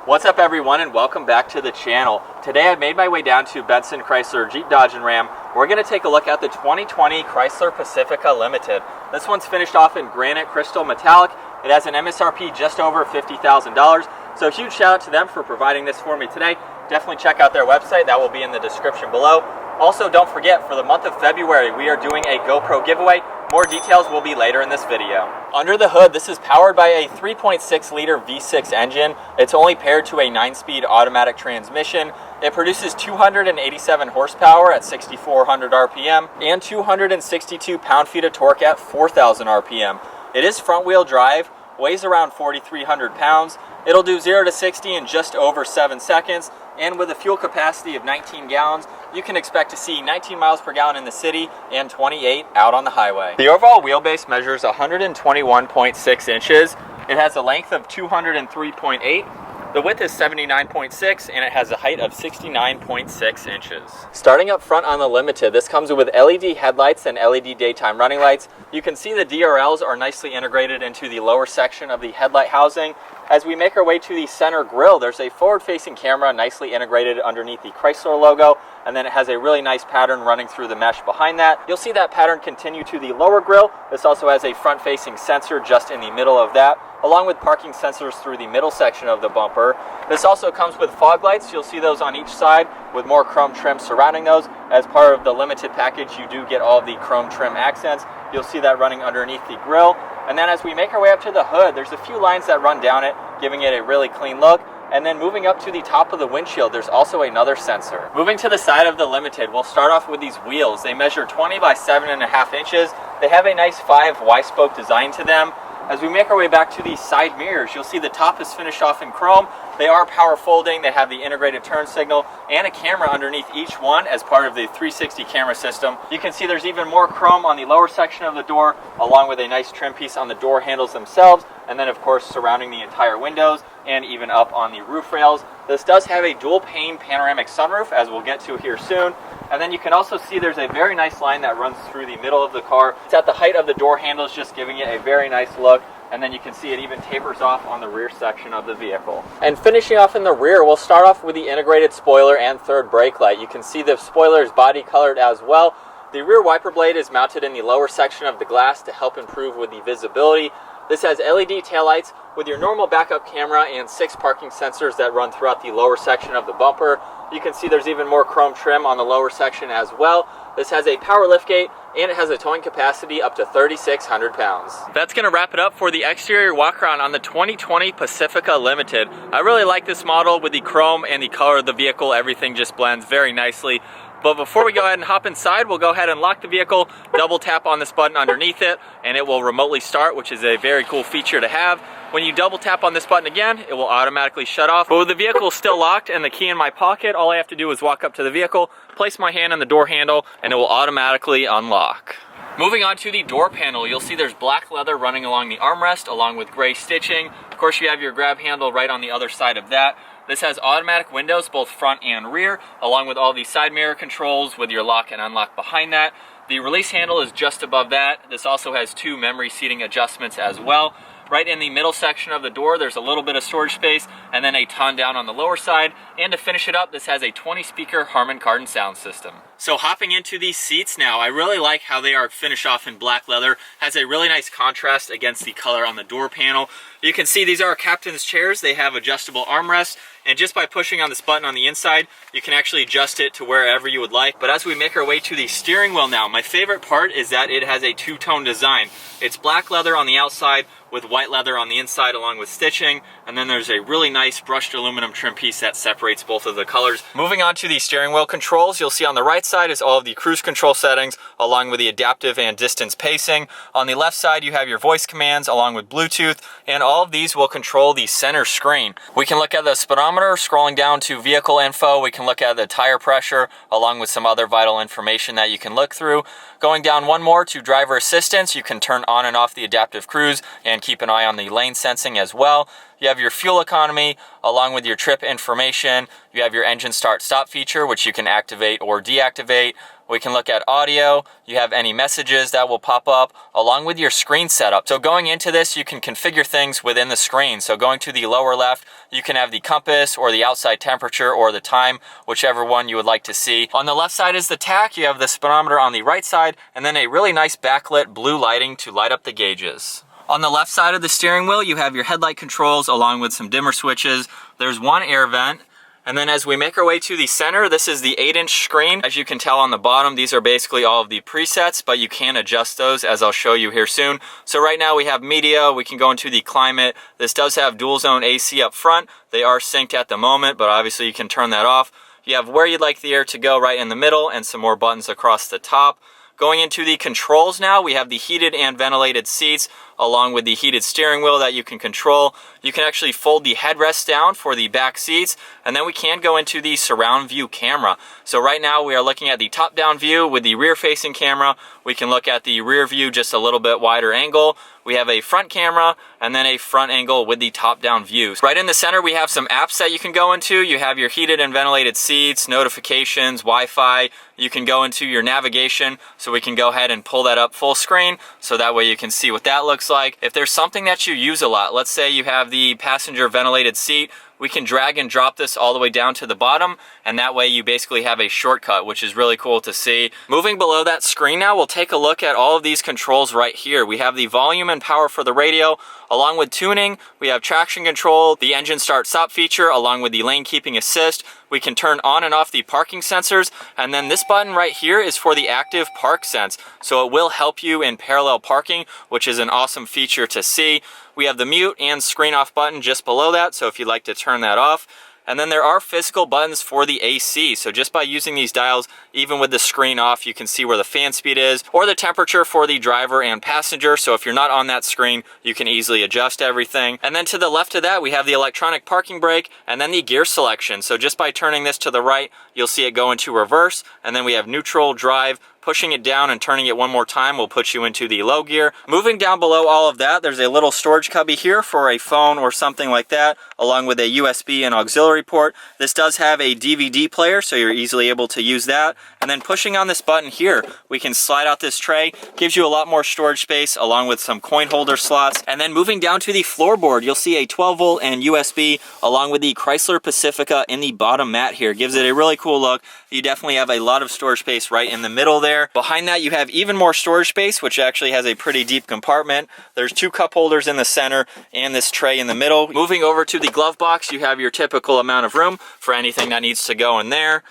What's up everyone, and welcome back to the channel. Today I made my way down to Benson Chrysler Jeep Dodge and Ram. We're going to take a look at the 2020 Chrysler Pacifica Limited. This one's finished off in granite crystal metallic. It has an MSRP just over $50,000. So huge shout out to them for providing this for me today. Definitely check out their website, that will be in the description below. Also, don't forget, for the month of February, we are doing a Gopro giveaway. More details will be later in this video. Under the hood, this is powered by a 3.6 liter V6 engine. It's only paired to a 9-speed automatic transmission. It produces 287 horsepower at 6,400 RPM and 262 pound-feet of torque at 4,000 RPM. It is front-wheel drive, weighs around 4,300 pounds. It'll do 0 to 60 in just over 7 seconds, and with a fuel capacity of 19 gallons, you can expect to see 19 miles per gallon in the city and 28 out on the highway. The overall wheelbase measures 121.6 inches. It has a length of 203.8. The width is 79.6, and it has a height of 69.6 inches. Starting up front on the Limited, this comes with LED headlights and LED daytime running lights. You can see the DRLs are nicely integrated into the lower section of the headlight housing. As we make our way to the center grille, there's a forward-facing camera nicely integrated underneath the Chrysler logo, and then it has a really nice pattern running through the mesh behind that. You'll see that pattern continue to the lower grille. This also has a front-facing sensor just in the middle of that, along with parking sensors through the middle section of the bumper. This also comes with fog lights. You'll see those on each side with more chrome trim surrounding those. As part of the Limited package, you do get all of the chrome trim accents. You'll see that running underneath the grille. And then as we make our way up to the hood, there's a few lines that run down it, giving it a really clean look. And then moving up to the top of the windshield, there's also another sensor. Moving to the side of the Limited, we'll start off with these wheels. They measure 20 by 7.5 inches. They have a nice 5 Y-spoke design to them. As we make our way back to the side mirrors, you'll see the top is finished off in chrome. They are power folding. They have the integrated turn signal and a camera underneath each one as part of the 360 camera system. You can see there's even more chrome on the lower section of the door, along with a nice trim piece on the door handles themselves, and then of course surrounding the entire windows and even up on the roof rails. This does have a dual pane panoramic sunroof, as we'll get to here soon. And then you can also see there's a very nice line that runs through the middle of the car. It's at the height of the door handles, just giving it a very nice look. And then you can see it even tapers off on the rear section of the vehicle. And finishing off in the rear, we'll start off with the integrated spoiler and third brake light. You can see the spoiler is body colored as well. The rear wiper blade is mounted in the lower section of the glass to help improve with the visibility. This has LED taillights with your normal backup camera and 6 parking sensors that run throughout the lower section of the bumper. You can see there's even more chrome trim on the lower section as well. This has a power liftgate, and it has a towing capacity up to 3,600 pounds. That's going to wrap it up for the exterior walk around on the 2020 Pacifica Limited. I really like this model with the chrome and the color of the vehicle. Everything just blends very nicely. But before we go ahead and hop inside, we'll go ahead and lock the vehicle, double tap on this button underneath it, and it will remotely start, which is a very cool feature to have. When you double tap on this button again, it will automatically shut off. But with the vehicle still locked and the key in my pocket, all I have to do is walk up to the vehicle, place my hand on the door handle, and it will automatically unlock. Moving on to the door panel, you'll see there's black leather running along the armrest, along with gray stitching. Of course, you have your grab handle right on the other side of that. This has automatic windows, both front and rear, along with all the side mirror controls with your lock and unlock behind that. The release handle is just above that. This also has 2 memory seating adjustments as well. Right in the middle section of the door, there's a little bit of storage space, and then a ton down on the lower side. And to finish it up, this has a 20-speaker Harman Kardon sound system. So hopping into these seats now, I really like how they are finished off in black leather. Has a really nice contrast against the color on the door panel. You can see these are captain's chairs. They have adjustable armrests, and just by pushing on this button on the inside, you can actually adjust it to wherever you would like. But as we make our way to the steering wheel now, my favorite part is that it has a 2-tone design. It's black leather on the outside with white leather on the inside along with stitching, and then there's a really nice brushed aluminum trim piece that separates both of the colors. Moving on to the steering wheel controls, you'll see on the right side is all of the cruise control settings along with the adaptive and distance pacing. On the left side you have your voice commands along with Bluetooth, and all of these will control the center screen. We can look at the speedometer, scrolling down to vehicle info. We can look at the tire pressure along with some other vital information that you can look through. Going down one more to driver assistance, you can turn on and off the adaptive cruise and keep an eye on the lane sensing as well. You have your fuel economy along with your trip information. You have your engine start stop feature, which you can activate or deactivate. We can look at audio. You have any messages that will pop up along with your screen setup. So going into this, you can configure things within the screen. So going to the lower left, you can have the compass or the outside temperature or the time, whichever one you would like to see. On the left side is the tach. You have the speedometer on the right side, and then a really nice backlit blue lighting to light up the gauges. On the left side of the steering wheel, you have your headlight controls along with some dimmer switches. There's one air vent. And then as we make our way to the center, this is the 8-inch screen. As you can tell on the bottom, these are basically all of the presets, but you can adjust those as I'll show you here soon. So right now we have media, we can go into the climate. This does have dual zone AC up front. They are synced at the moment, but obviously you can turn that off. You have where you'd like the air to go right in the middle and some more buttons across the top. Going into the controls now, we have the heated and ventilated seats along with the heated steering wheel that you can control. You can actually fold the headrest down for the back seats, and then we can go into the surround view camera. So right now we are looking at the top-down view with the rear-facing camera. We can look at the rear view just a little bit wider angle. We have a front camera and then a front angle with the top-down view. Right in the center, we have some apps that you can go into. You have your heated and ventilated seats, notifications, Wi-Fi. You can go into your navigation, so we can go ahead and pull that up full screen, so that way you can see what that looks like. If there's something that you use a lot, let's say you have the passenger ventilated seat, we can drag and drop this all the way down to the bottom, and that way you basically have a shortcut, which is really cool to see. Moving below that screen now, we'll take a look at all of these controls right here. We have the volume and power for the radio, along with tuning. We have traction control, the engine start stop feature, along with the lane keeping assist. We can turn on and off the parking sensors, and then this button right here is for the active park sense. So it will help you in parallel parking, which is an awesome feature to see. We have the mute and screen off button just below that, so if you'd like to turn that off. And then there are physical buttons for the AC. So just by using these dials, even with the screen off, you can see where the fan speed is or the temperature for the driver and passenger. So if you're not on that screen, you can easily adjust everything. And then to the left of that, we have the electronic parking brake and then the gear selection. So just by turning this to the right, you'll see it go into reverse. And then we have neutral, drive. Pushing it down and turning it one more time will put you into the low gear. Moving down below all of that, there's a little storage cubby here for a phone or something like that, along with a USB and auxiliary port. This does have a DVD player, so you're easily able to use that. And then pushing on this button here, we can slide out this tray. Gives you a lot more storage space, along with some coin holder slots. And then moving down to the floorboard, you'll see a 12-volt and USB, along with the Chrysler Pacifica in the bottom mat here. Gives it a really cool look. You definitely have a lot of storage space right in the middle there. Behind that, you have even more storage space, which actually has a pretty deep compartment. There's 2 cup holders in the center and this tray in the middle. Moving over to the glove box, you have your typical amount of room for anything that needs to go in there.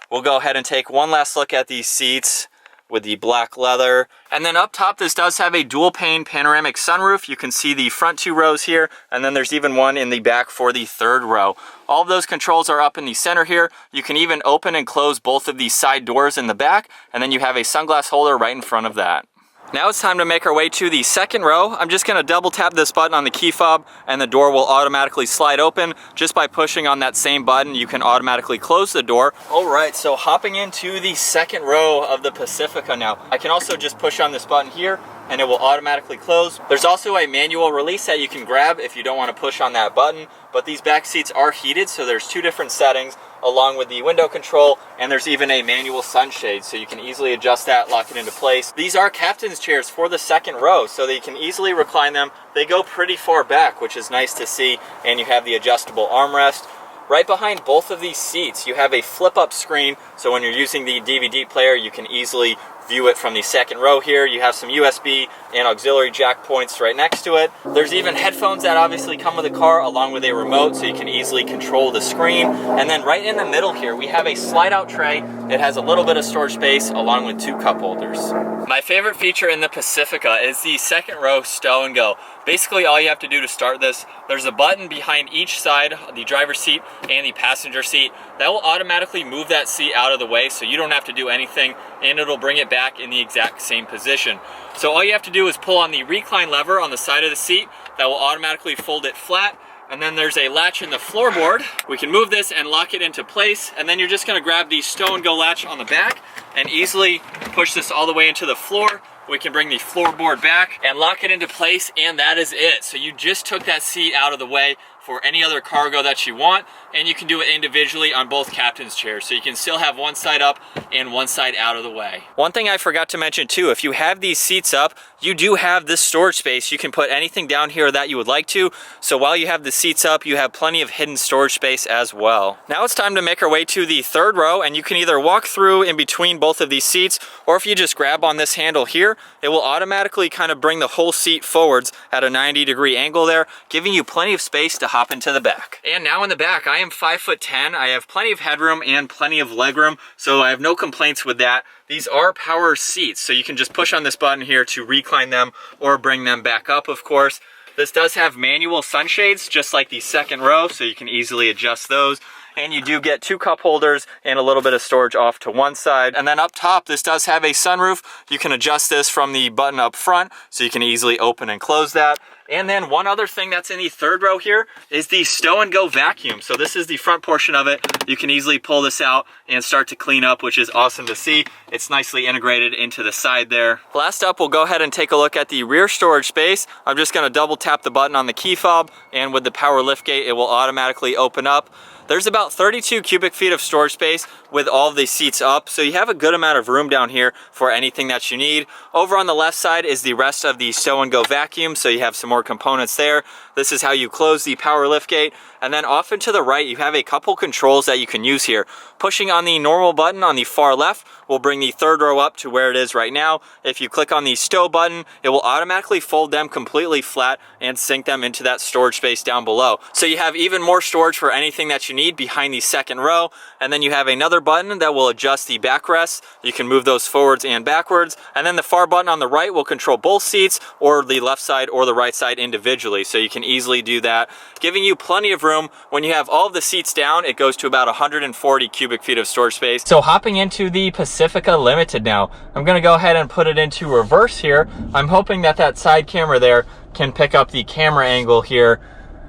We'll go ahead and take one last look at these seats with the black leather. And then up top, this does have a dual pane panoramic sunroof. You can see the front 2 rows here, and then there's even one in the back for the 3rd row. All of those controls are up in the center here. You can even open and close both of these side doors in the back, and then you have a sunglass holder right in front of that. Now it's time to make our way to the 2nd row. I'm just going to double tap this button on the key fob and the door will automatically slide open. Just by pushing on that same button, you can automatically close the door. Alright, so hopping into the 2nd row of the Pacifica now. I can also just push on this button here and it will automatically close. There's also a manual release that you can grab if you don't want to push on that button, but these back seats are heated, so there's 2 different settings along with the window control, and there's even a manual sunshade, so you can easily adjust that, lock it into place. These are captain's chairs for the 2nd row, so that you can easily recline them. They go pretty far back, which is nice to see, and you have the adjustable armrest. Right behind both of these seats, you have a flip-up screen, so when you're using the DVD player, you can easily view it from the 2nd row here. You have some USB and auxiliary jack points right next to it. There's even headphones that obviously come with the car, along with a remote, so you can easily control the screen. And then right in the middle here, we have a slide-out tray. It has a little bit of storage space, along with 2 cup holders. My favorite feature in the Pacifica is the 2nd row stow and go. Basically, all you have to do to start this, there's a button behind each side, the driver's seat and the passenger seat, that will automatically move that seat out of the way, so you don't have to do anything, and it'll bring it back in the exact same position. So all you have to do is pull on the recline lever on the side of the seat. That will automatically fold it flat. And then there's a latch in the floorboard. We can move this and lock it into place. And then you're just gonna grab the stow and go latch on the back and easily push this all the way into the floor. We can bring the floorboard back and lock it into place, and that is it. So you just took that seat out of the way. for any other cargo that you want, and you can do it individually on both captain's chairs, so you can still have one side up and one side out of the way. One thing I forgot to mention too, if you have these seats up, you do have this storage space. You can put anything down here that you would like to, so while you have the seats up, you have plenty of hidden storage space as well. Now it's time to make our way to the third row, and you can either walk through in between both of these seats, or if you just grab on this handle here, it will automatically kind of bring the whole seat forwards at a 90-degree angle there, giving you plenty of space to hop into the back. And now in the back, I am 5'10". I have plenty of headroom and plenty of legroom, so I have no complaints with that. These are power seats, so you can just push on this button here to recline them or bring them back up, of course. This does have manual sunshades, just like the second row, so you can easily adjust those. And you do get 2 cup holders and a little bit of storage off to one side. And then up top, this does have a sunroof. You can adjust this from the button up front, so you can easily open and close that. And then one other thing that's in the third row here is the stow-and-go vacuum. So this is the front portion of it. You can easily pull this out and start to clean up, which is awesome to see. It's nicely integrated into the side there. Last up, we'll go ahead and take a look at the rear storage space. I'm just gonna double tap the button on the key fob, and with the power liftgate, it will automatically open up. There's about 32 cubic feet of storage space with all of the seats up, so you have a good amount of room down here for anything that you need. Over on the left side is the rest of the stow-and-go vacuum, so you have some more components there. This is how you close the power liftgate. And then off and to the right, you have a couple controls that you can use here. Pushing on the normal button on the far left will bring the third row up to where it is right now. If you click on the stow button, it will automatically fold them completely flat and sink them into that storage space down below. So you have even more storage for anything that you need behind the second row. And then you have another button that will adjust the backrests. You can move those forwards and backwards. And then the far button on the right will control both seats, or the left side or the right side individually. So you can easily do that, giving you plenty of room. When you have all of the seats down, it goes to about 140 cubic feet of storage space. So hopping into the Pacifica Limited now, I'm gonna go ahead and put it into reverse here. I'm hoping that that side camera there can pick up the camera angle here,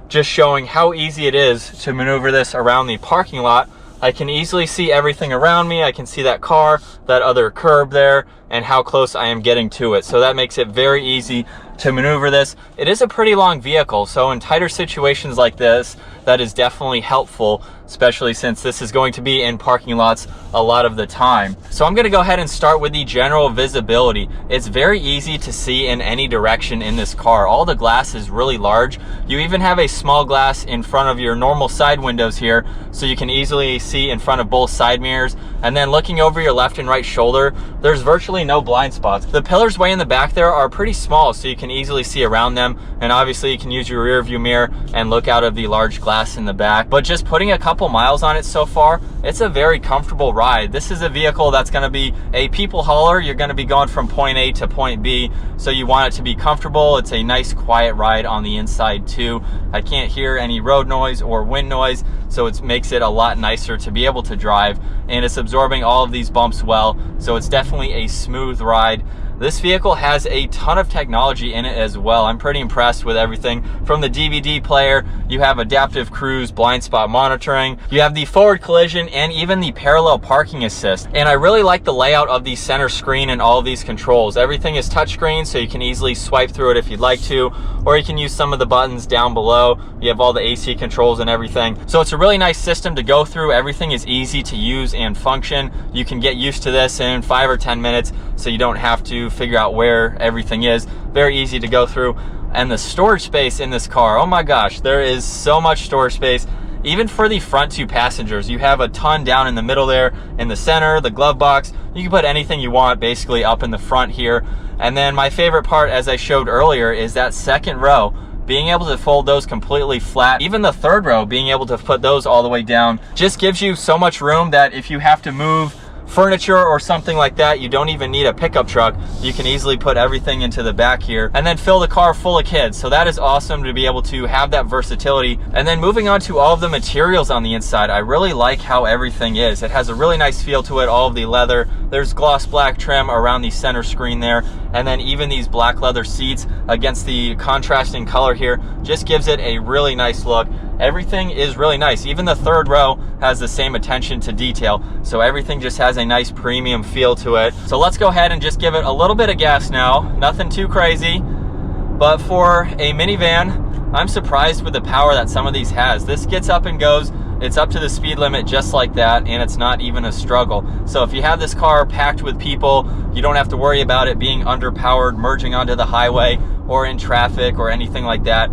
just showing how easy it is to maneuver this around the parking lot. I can easily see everything around me. I can see that car, that other curb there, and how close I am getting to it. So that makes it very easy to maneuver this. It is a pretty long vehicle, so in tighter situations like this, that is definitely helpful, especially since this is going to be in parking lots a lot of the time. So I'm gonna go ahead and start with the general visibility. It's very easy to see in any direction in this car. All the glass is really large. You even have a small glass in front of your normal side windows here, so you can easily see in front of both side mirrors. And then looking over your left and right shoulder, there's virtually no blind spots. The pillars way in the back there are pretty small, so you can easily see around them. And obviously you can use your rear view mirror and look out of the large glass in the back. But just putting a couple miles on it so far, it's a very comfortable ride. This is a vehicle that's gonna be a people hauler. You're gonna be going from point A to point B, so you want it to be comfortable. It's a nice quiet ride on the inside too. I can't hear any road noise or wind noise, so it makes it a lot nicer to be able to drive, and it's absorbing all of these bumps well, so it's definitely a smooth ride. This vehicle has a ton of technology in it as well. I'm pretty impressed with everything. From the DVD player, you have adaptive cruise, blind spot monitoring, you have the forward collision, and even the parallel parking assist. And I really like the layout of the center screen and all of these controls. Everything is touchscreen, so you can easily swipe through it if you'd like to, or you can use some of the buttons down below. You have all the AC controls and everything. So it's a really nice system to go through. Everything is easy to use and function. You can get used to this in 5 or 10 minutes, so you don't have to figure out where everything is. Very easy to go through. And the storage space in this car, oh my gosh, there is so much storage space. Even for the front 2 passengers, you have a ton down in the middle there, in the center, the glove box. You can put anything you want basically up in the front here. And then my favorite part, as I showed earlier, is that second row. Being able to fold those completely flat, even the third row, being able to put those all the way down, just gives you so much room that if you have to move furniture or something like that, you don't even need a pickup truck. You can easily put everything into the back here and then fill the car full of kids. So that is awesome to be able to have that versatility. And then moving on to all of the materials on the inside, I really like how everything is. It has a really nice feel to it, all of the leather. There's gloss black trim around the center screen there. And then even these black leather seats against the contrasting color here just gives it a really nice look. Everything is really nice. Even the third row has the same attention to detail. So everything just has a nice premium feel to it. So let's go ahead and just give it a little bit of gas now. Nothing too crazy, but for a minivan, I'm surprised with the power that some of these has. This gets up and goes. It's up to the speed limit just like that, and it's not even a struggle. So if you have this car packed with people, you don't have to worry about it being underpowered, merging onto the highway or in traffic or anything like that.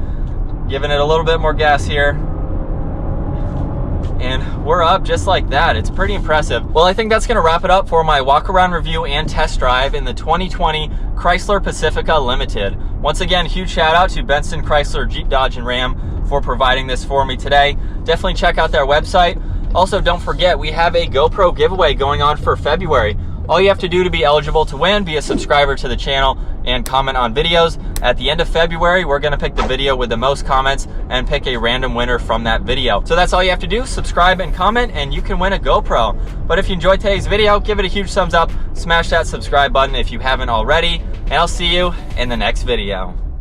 Giving it a little bit more gas here, and we're up just like that. It's pretty impressive. Well, I think that's gonna wrap it up for my walk around review and test drive in the 2020 Chrysler Pacifica Limited. Once again, huge shout out to Benson Chrysler Jeep Dodge and Ram for providing this for me today. Definitely check out their website. Also, don't forget, we have a GoPro giveaway going on for February. All you have to do to be eligible to win, be a subscriber to the channel and comment on videos. At the end of February, we're gonna pick the video with the most comments and pick a random winner from that video. So that's all you have to do, subscribe and comment, and you can win a GoPro. But if you enjoyed today's video, give it a huge thumbs up, smash that subscribe button if you haven't already, and I'll see you in the next video.